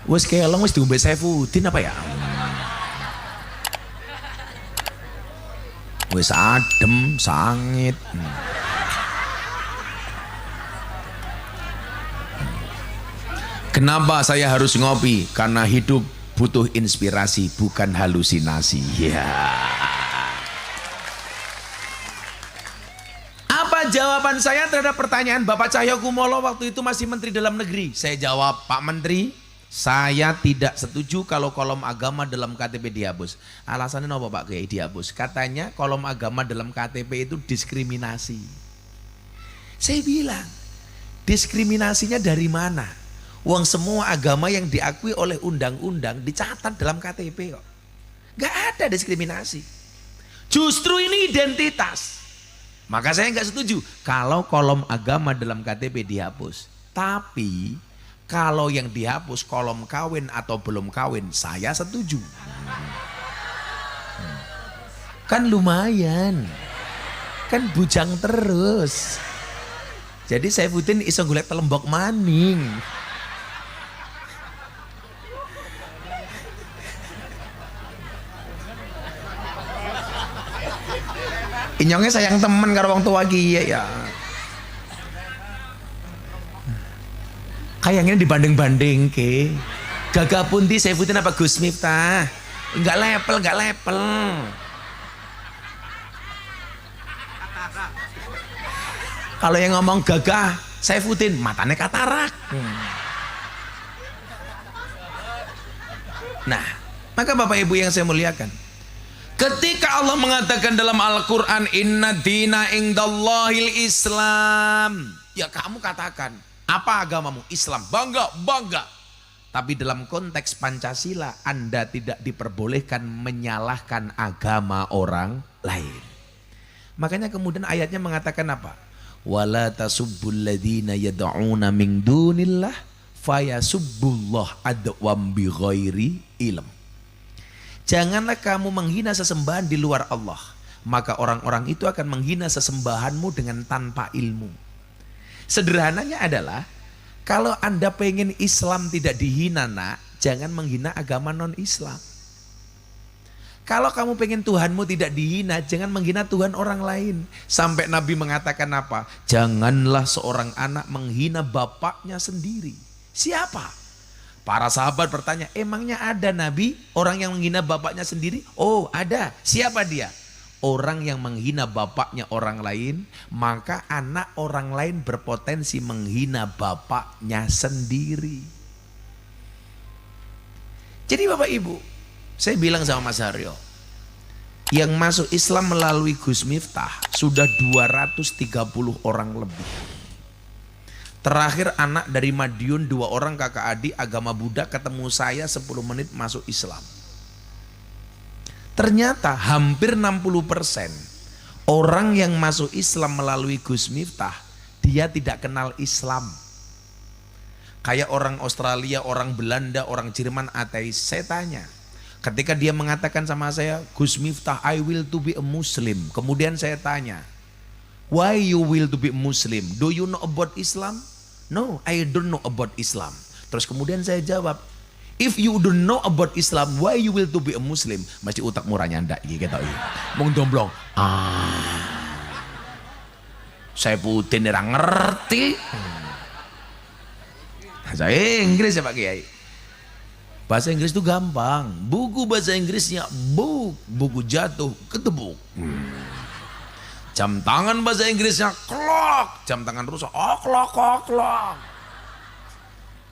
Wes kelong wes diombe Saifuddin apa ya? Wes adem, sangit. Kenapa saya harus ngopi? Karena hidup butuh inspirasi, bukan halusinasi. Ya. Apa jawaban saya terhadap pertanyaan Bapak Cahyokumolo waktu itu masih Menteri Dalam Negeri? Saya jawab, Pak Menteri, saya tidak setuju kalau kolom agama dalam KTP dihapus. Alasannya apa Pak Kiai dihapus? Katanya kolom agama dalam KTP itu diskriminasi. Saya bilang, diskriminasinya dari mana? Uang semua agama yang diakui oleh undang-undang dicatat dalam KTP kok. Gak ada diskriminasi. Justru ini identitas. Maka saya nggak setuju kalau kolom agama dalam KTP dihapus. Tapi kalau yang dihapus kolom kawin atau belum kawin, saya setuju. Kan lumayan. Kan bujang terus. Jadi Saifuddin iso golek telembok maning. Inyongnya sayang temen karo wong tua kiye ya. Kayaknya dibanding-banding ke. Gagah pundi Saifuddin apa Gus Miftah? Enggak lepel. Kalau yang ngomong gagah Saifuddin matanya katarak. Nah, maka Bapak Ibu yang saya muliakan, ketika Allah mengatakan dalam Al-Quran inna dina indallahil Islam, ya kamu katakan apa agamamu? Islam. Bangga. Tapi dalam konteks Pancasila Anda tidak diperbolehkan menyalahkan agama orang lain. Makanya kemudian ayatnya mengatakan apa? Wala tasubbul ladzina yad'una min dunillah fayasubbullah adwam bighairi ilm. Janganlah kamu menghina sesembahan di luar Allah, maka orang-orang itu akan menghina sesembahanmu dengan tanpa ilmu. Sederhananya adalah, kalau Anda pengen Islam tidak dihina nak, jangan menghina agama non-Islam. Kalau kamu pengen Tuhanmu tidak dihina, jangan menghina Tuhan orang lain. Sampai Nabi mengatakan apa? Janganlah seorang anak menghina bapaknya sendiri. Siapa? Para sahabat bertanya, emangnya ada Nabi orang yang menghina bapaknya sendiri? Oh ada. Siapa dia? Orang yang menghina bapaknya orang lain, maka anak orang lain berpotensi menghina bapaknya sendiri. Jadi Bapak Ibu, saya bilang sama Mas Haryo, yang masuk Islam melalui Gus Miftah sudah 230 orang lebih. Terakhir anak dari Madiun 2 orang kakak adik agama Buddha ketemu saya 10 menit masuk Islam. Ternyata hampir 60% orang yang masuk Islam melalui Gus Miftah dia tidak kenal Islam. Kayak orang Australia, orang Belanda, orang Jerman ateis. Saya tanya, ketika dia mengatakan sama saya, Gus Miftah, I will to be a Muslim. Kemudian saya tanya, why you will to be a Muslim? Do you know about Islam? No, I don't know about Islam. Terus kemudian saya jawab, if you don't know about Islam, why you will to be a Muslim? Masih utak murahnya ndak gitu. Mung domblong. Saya putih ora ngerti. Bahasa Inggris ya Pak Kiai. Bahasa Inggris itu gampang. Buku bahasa Inggrisnya buku jatuh ketebuk. Jam tangan bahasa Inggrisnya clock, jam tangan rusak, clock.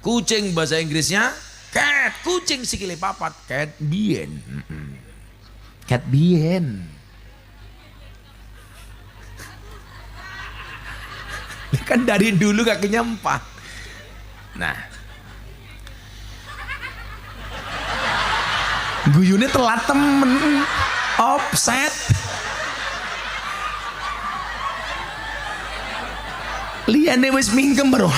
Kucing bahasa Inggrisnya cat, kucing sikile papat, cat bien. Cat bien. Kan dari dulu kakinya 4. Nah, guyune telat temen, offset. Liane wis mingkem baru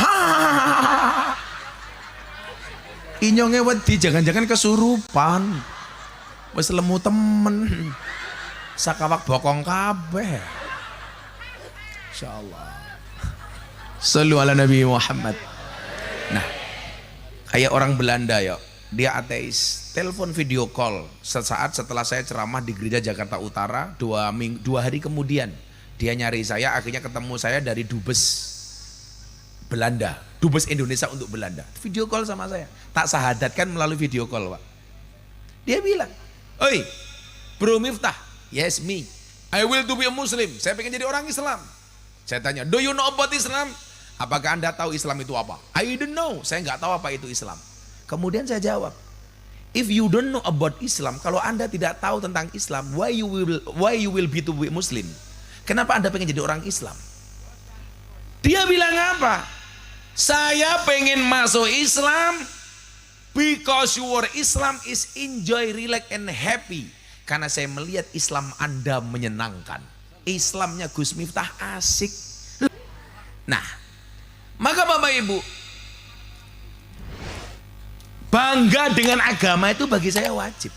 inyonge wedi jangan-jangan kesurupan wis lemu temen sakawak bokong kabeh insyaallah. Shallu ala Nabi Muhammad. Nah, Kayak orang Belanda ya, dia ateis, telepon video call sesaat setelah saya ceramah di gereja Jakarta Utara, 2 hari kemudian dia nyari saya, akhirnya ketemu saya dari Dubes Belanda, Dubes Indonesia untuk Belanda, video call sama saya, tak sahadatkan melalui video call Pak. Dia bilang, oi Bro Miftah, yes me, I will to be a Muslim, saya pengen jadi orang Islam. Saya tanya, do you know about Islam? Apakah Anda tahu Islam itu apa? I don't know, saya nggak tahu apa itu Islam. Kemudian saya jawab, if you don't know about Islam, kalau Anda tidak tahu tentang Islam, why you will be to be Muslim? Kenapa Anda pengen jadi orang Islam? Dia bilang apa? Saya pengen masuk Islam because your Islam is enjoy, relax and happy. Karena saya melihat Islam Anda menyenangkan. Islamnya Gus Miftah asik. Nah, maka Bapak Ibu, bangga dengan agama itu bagi saya wajib.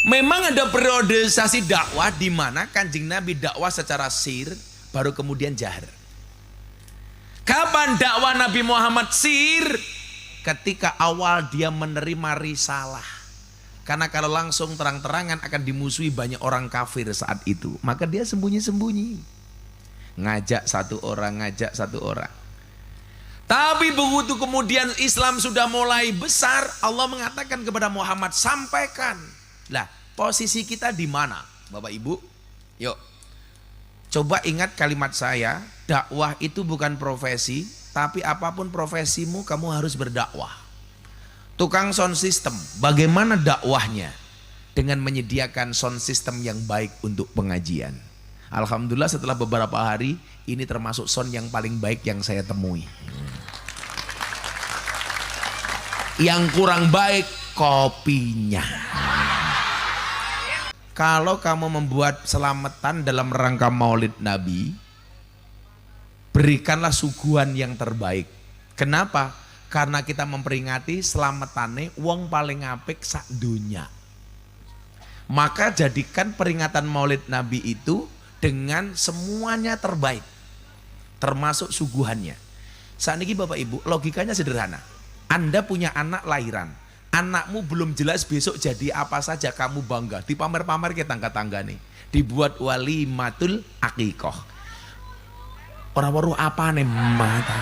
Memang ada periodisasi dakwah di mana Kanjeng Nabi dakwah secara sir, baru kemudian jahar. Kapan dakwah Nabi Muhammad sir? Ketika awal dia menerima risalah. Karena kalau langsung terang-terangan akan dimusuhi banyak orang kafir saat itu. Maka dia sembunyi-sembunyi. Ngajak satu orang. Tapi begitu kemudian Islam sudah mulai besar, Allah mengatakan kepada Muhammad, sampaikan. Lah, posisi kita di mana, Bapak Ibu? Yuk, coba ingat kalimat saya, dakwah itu bukan profesi, tapi apapun profesimu kamu harus berdakwah. Tukang sound system, bagaimana dakwahnya? Dengan menyediakan sound system yang baik untuk pengajian. Alhamdulillah setelah beberapa hari, ini termasuk sound yang paling baik yang saya temui. Yang kurang baik kopinya. Kalau kamu membuat selamatan dalam rangka Maulid Nabi, berikanlah suguhan yang terbaik. Kenapa? Karena kita memperingati selamatane wong paling apik sak dunya. Maka jadikan peringatan Maulid Nabi itu dengan semuanya terbaik, termasuk suguhannya. Saat ini Bapak Ibu, logikanya sederhana. Anda punya anak lahiran, anakmu belum jelas besok jadi apa saja, kamu bangga, dipamer-pamer ke tangga-tangga nih, dibuat walimatul aqiqah. Orang-orang apa nih mata?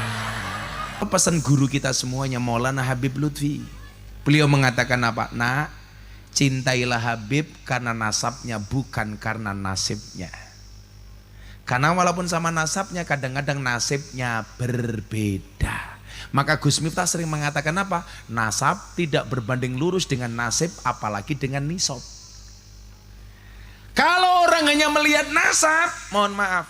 Pesan guru kita semuanya Maulana Habib Lutfi. Beliau mengatakan apa? Nak, cintailah Habib karena nasabnya, bukan karena nasibnya. Karena walaupun sama nasabnya, kadang-kadang nasibnya berbeda. Maka Gus Miftah sering mengatakan apa? Nasab tidak berbanding lurus dengan nasib, apalagi dengan nisab. Kalau orang hanya melihat nasab, mohon maaf,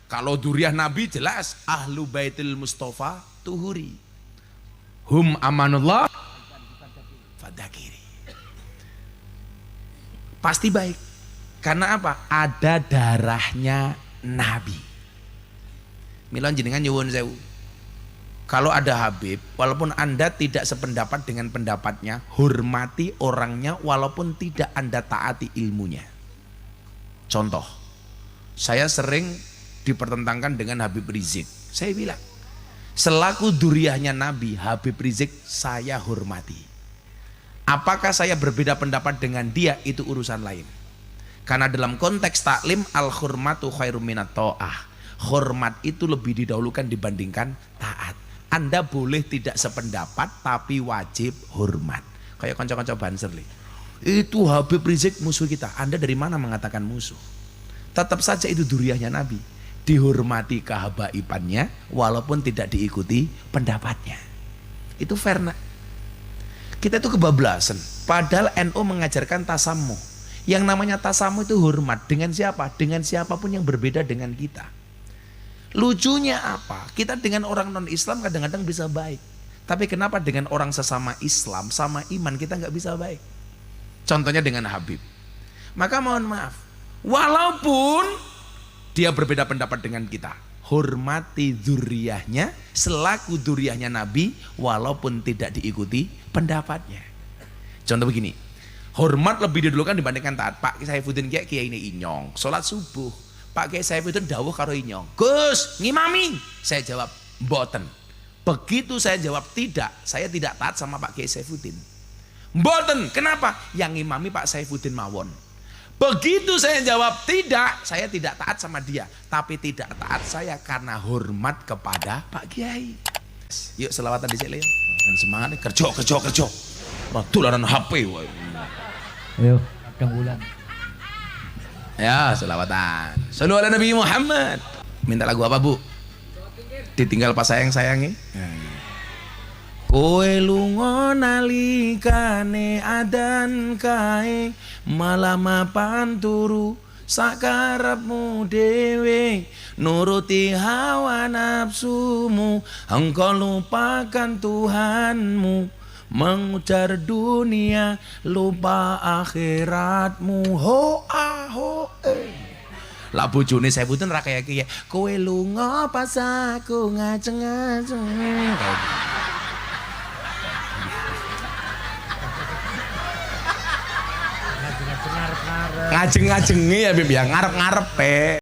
kalau duriah Nabi jelas ahlu baitil Mustafa tuhuri hum amanullah fadakiri, pasti baik. Karena apa? Ada darahnya Nabi. Milon jenengan nyuwun sewu, kalau ada Habib, walaupun Anda tidak sependapat dengan pendapatnya, hormati orangnya walaupun tidak Anda taati ilmunya. Contoh, saya sering dipertentangkan dengan Habib Rizik. Saya bilang, selaku duriahnya Nabi, Habib Rizik saya hormati. Apakah saya berbeda pendapat dengan dia, itu urusan lain. Karena dalam konteks taklim, al-hurmatu khairum minat ta'ah. Hormat itu lebih didahulukan dibandingkan taat. Anda boleh tidak sependapat, tapi wajib hormat. Kayak kanca-kanca Banser nih. Itu Habib Rizik musuh kita. Anda dari mana mengatakan musuh? Tetap saja itu duriahnya Nabi. Dihormati kehabaibannya walaupun tidak diikuti pendapatnya. Itu fair nak. Kita itu kebablasan. Padahal NU mengajarkan tasamuh. Yang namanya tasamuh itu hormat. Dengan siapa? Dengan siapapun yang berbeda dengan kita. Lucunya apa? Kita dengan orang non Islam kadang-kadang bisa baik. Tapi kenapa dengan orang sesama Islam, sama iman kita nggak bisa baik? Contohnya dengan Habib. Maka mohon maaf, walaupun dia berbeda pendapat dengan kita, hormati dzurriyyahnya selaku dzurriyyahnya Nabi walaupun tidak diikuti pendapatnya. Contoh begini, hormat lebih didahulukan dibandingkan taat. Pak Saifuddin Kiai ini inyong sholat subuh, Pak Kiai Saifuddin dawuh karo inyong, Gus ngimami. Saya jawab mboten, Begitu saya jawab tidak, saya tidak taat sama Pak Kiai Saifuddin. Mboten, kenapa? Yang imami Pak Saifuddin mawon. Begitu saya jawab tidak, saya tidak taat sama dia. Tapi tidak taat saya karena hormat kepada Pak Kiai. Yuk selawatan di sini. Dan semangat kerja. Tularan HP. Ayo, kadang bulan. Ya, selawatan. Sallu ala Nabi Muhammad. Minta lagu apa, Bu? Ditinggal pas sayang-sayangi. Kowe lunga nalikane adan kae malah mapan turu sakarepmu dhewe nuruti hawa nafsumu engkau lupakan Tuhanmu mengujar dunia lupa akhiratmu ho lah bojone saya butuh ra kaya kiye kowe lunga pas aku ngajeng-ngajeng ngajeng-ngajengi ya Bib ya ngarep-ngarepe